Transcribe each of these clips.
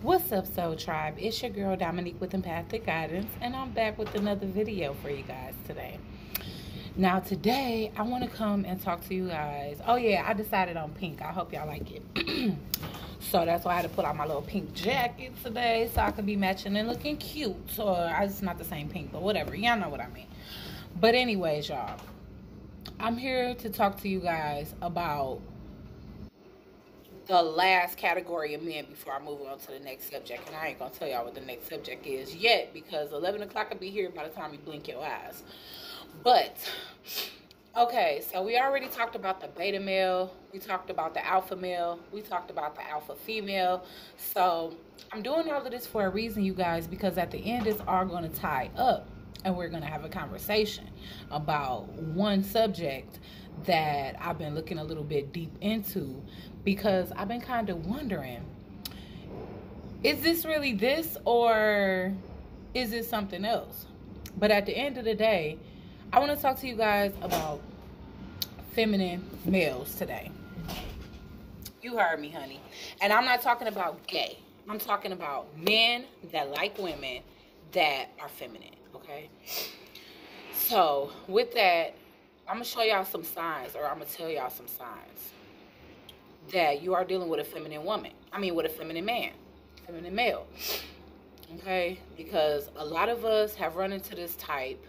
What's up, Soul Tribe? It's your girl Dominique with Empathic Guidance, and I'm back with another video for you guys today. Now, today I want to come and talk to you guys. Oh, yeah, I decided on pink. I hope y'all like it. So that's why I had to put on my little pink jacket today so I could be matching and looking cute. Or it's not the same pink, but whatever. Y'all know what I mean. But anyways, y'all, I'm here to talk to you guys about the last category of men before I move on to the next subject. And I ain't gonna tell y'all what the next subject is yet, because 11 o'clock will be here by the time you blink your eyes. But okay, so we already talked about the beta male, we talked about the alpha male, we talked about the alpha female. So I'm doing all of this for a reason, you guys, because at the end it's all going to tie up, and we're going to have a conversation about one subject that I've been looking a little bit deep into, because I've been kind of wondering, is this really this, or is it something else? But at the end of the day, I want to talk to you guys about feminine males today. You heard me, honey. And I'm not talking about gay. I'm talking about men that like women that are feminine, okay? So with that, I'm going to show y'all some signs, or I'm going to tell y'all some signs that you are dealing with a feminine woman. I mean, with a feminine man, feminine male, okay? Because a lot of us have run into this type,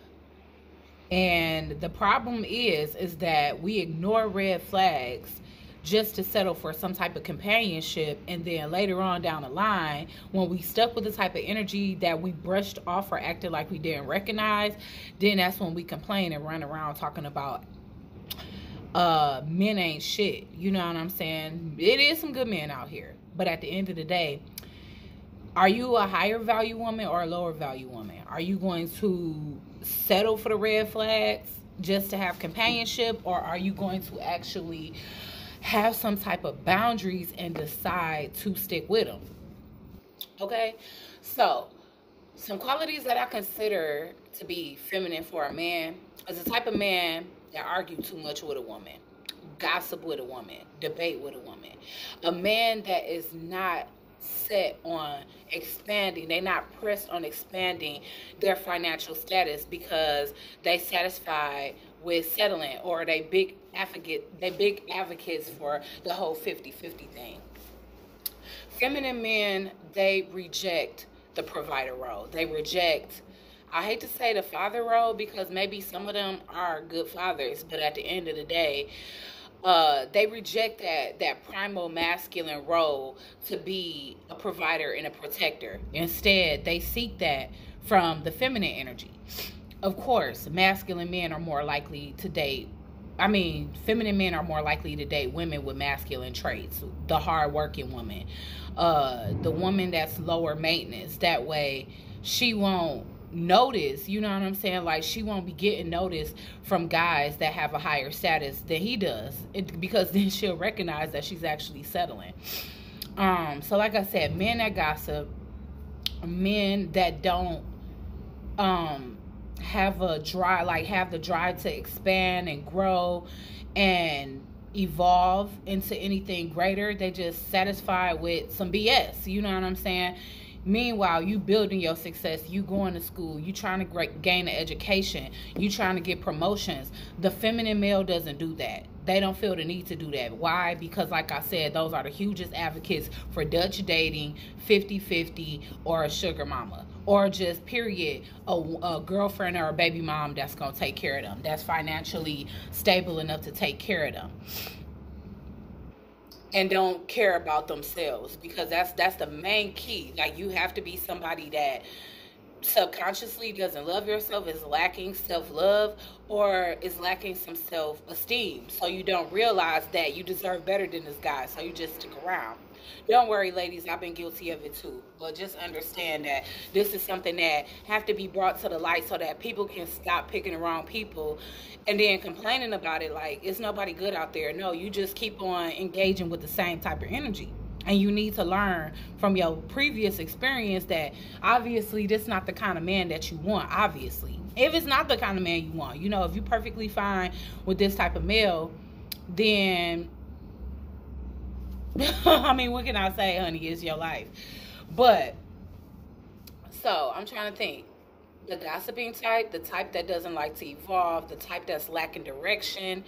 and the problem is that we ignore red flags just to settle for some type of companionship, and then later on down the line, when we stuck with the type of energy that we brushed off or acted like we didn't recognize, then that's when we complain and run around talking about men ain't shit. You know what I'm saying? It is some good men out here, but at the end of the day, are you a higher value woman or a lower value woman? Are you going to settle for the red flags just to have companionship, or are you going to actually have some type of boundaries and decide to stick with them? Okay, so some qualities that I consider to be feminine for a man is the type of man that argue too much with a woman, gossip with a woman, debate with a woman. A man that is not set on expanding, they're not pressed on expanding their financial status because they satisfied with settling, or they big advocates for the whole 50-50 thing. Feminine men, they reject the provider role. They reject, I hate to say the father role, because maybe some of them are good fathers, but at the end of the day, they reject that primal masculine role to be a provider and a protector. Instead, they seek that from the feminine energy. Of course, masculine men are more likely to date, feminine men are more likely to date women with masculine traits, the hard-working woman, the woman that's lower maintenance. That way, she won't notice, you know what I'm saying? Like, she won't be getting noticed from guys that have a higher status than he does, because then she'll recognize that she's actually settling. So like I said, men that gossip, men that don't have the drive to expand and grow and evolve into anything greater. They just satisfied with some BS, you know what I'm saying? Meanwhile, you building your success, you going to school, you trying to gain an education, you trying to get promotions. The feminine male doesn't do that. They don't feel the need to do that. Why? Because like I said, those are the hugest advocates for Dutch dating, 50-50, or a sugar mama, or just period, a girlfriend or a baby mom that's going to take care of them, that's financially stable enough to take care of them, and don't care about themselves, because that's the main key. Like, you have to be somebody that subconsciously doesn't love yourself, is lacking self-love, or is lacking some self-esteem, so you don't realize that you deserve better than this guy, so you just stick around. Don't worry, ladies, I've been guilty of it too, but just understand that this is something that have to be brought to the light so that people can stop picking the wrong people and then complaining about it like it's nobody good out there. No, you just keep on engaging with the same type of energy. And you need to learn from your previous experience that obviously this is not the kind of man that you want, obviously. If it's not the kind of man you want, you know, if you're perfectly fine with this type of male, then I mean, what can I say, honey? It's your life. But, so, I'm trying to think. The gossiping type, the type that doesn't like to evolve, the type that's lacking direction.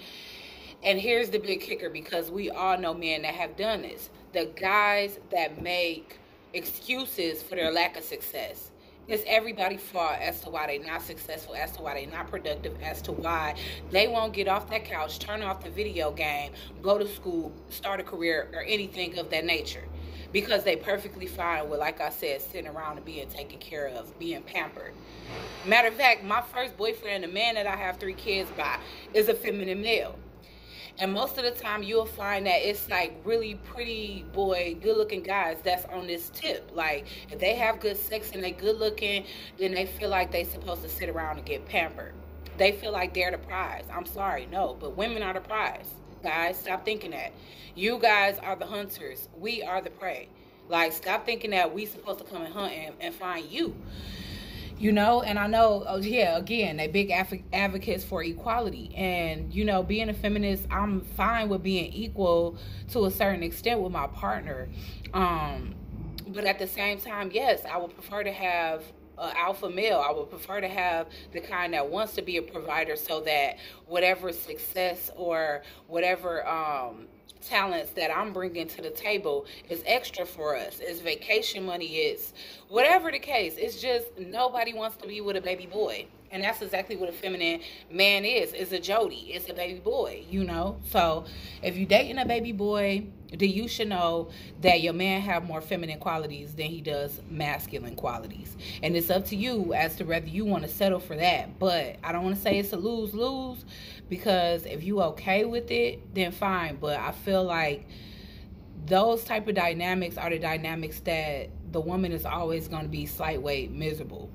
And here's the big kicker, because we all know men that have done this. The guys that make excuses for their lack of success. It's everybody's fault as to why they're not successful, as to why they're not productive, as to why they won't get off that couch, turn off the video game, go to school, start a career, or anything of that nature. Because they perfectly fine with, like I said, sitting around and being taken care of, being pampered. Matter of fact, my first boyfriend, the man that I have 3 kids by, is a feminine male. And most of the time, you'll find that it's like really pretty boy, good-looking guys that's on this tip. Like, if they have good sex and they good-looking, then they feel like they supposed to sit around and get pampered. They feel like they're the prize. I'm sorry, no, but women are the prize. Guys, stop thinking that. You guys are the hunters. We are the prey. Like, stop thinking that we supposed to come and hunt and find you. You know, and I know, oh yeah, again, they big advocates for equality. And, you know, being a feminist, I'm fine with being equal to a certain extent with my partner. But at the same time, yes, I would prefer to have an alpha male. I would prefer to have the kind that wants to be a provider, so that whatever success or whatever talents that I'm bringing to the table is extra for us. It's vacation money, it's whatever the case. It's just nobody wants to be with a baby boy. And that's exactly what a feminine man is. It's a Jody. It's a baby boy, you know? So if you're dating a baby boy, then you should know that your man have more feminine qualities than he does masculine qualities. And it's up to you as to whether you want to settle for that. But I don't want to say it's a lose-lose, because if you okay with it, then fine. But I feel like those type of dynamics are the dynamics that the woman is always going to be slight weight miserable.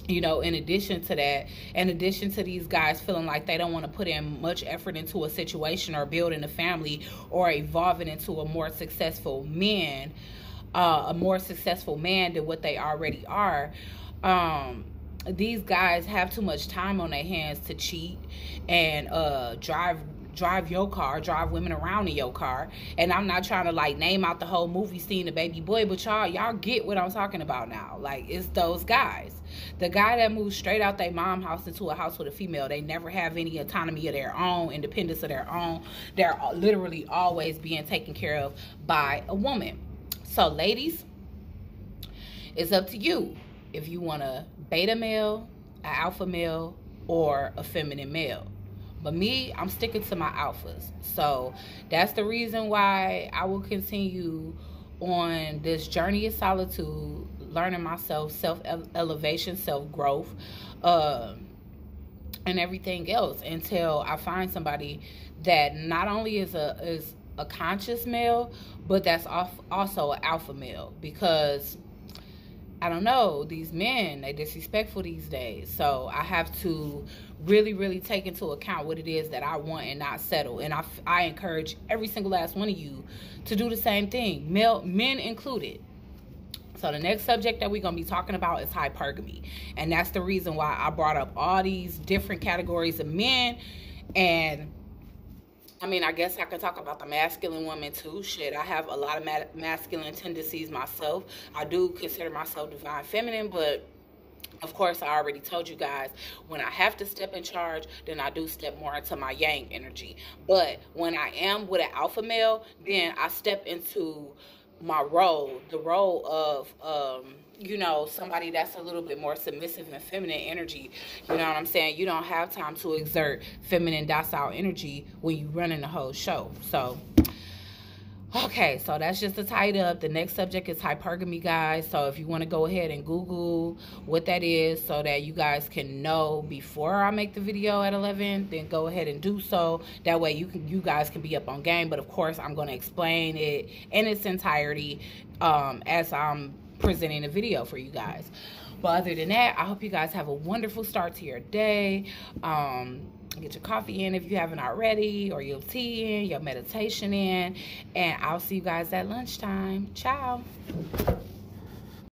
You know, in addition to that, in addition to these guys feeling like they don't want to put in much effort into a situation or building a family or evolving into a more successful man than what they already are. These guys have too much time on their hands to cheat and drive your car, drive women around in your car. And I'm not trying to like name out the whole movie scene of Baby Boy, but y'all get what I'm talking about now. Like, it's those guys. The guy that moves straight out their mom house into a house with a female. They never have any autonomy of their own, independence of their own. They're literally always being taken care of by a woman. So ladies, it's up to you if you want a beta male, an alpha male, or a feminine male. But me, I'm sticking to my alphas. So that's the reason why I will continue on this journey of solitude, learning myself, self-elevation, self-growth, and everything else, until I find somebody that not only is a conscious male, but that's also an alpha male. Because I don't know, these men, they disrespectful these days. So I have to really, really take into account what it is that I want and not settle. And I encourage every single last one of you to do the same thing, men included. So the next subject that we're going to be talking about is hypergamy. And that's the reason why I brought up all these different categories of men. And I mean, I guess I could talk about the masculine woman too. Shit, I have a lot of masculine tendencies myself. I do consider myself divine feminine, but of course, I already told you guys, when I have to step in charge, then I do step more into my yang energy. But when I am with an alpha male, then I step into my role, the role of, you know, somebody that's a little bit more submissive and feminine energy. You know what I'm saying? You don't have time to exert feminine, docile energy when you running the whole show. So, okay, so that's just to tie it up. The next subject is hypergamy, guys. So if you want to go ahead and Google what that is so that you guys can know before I make the video at 11, then go ahead and do so. That way you guys can be up on game. But of course, I'm going to explain it in its entirety as I'm presenting a video for you guys. But other than that, I hope you guys have a wonderful start to your day. Get your coffee in if you haven't already, or your tea in, your meditation in, and I'll see you guys at lunchtime. Ciao.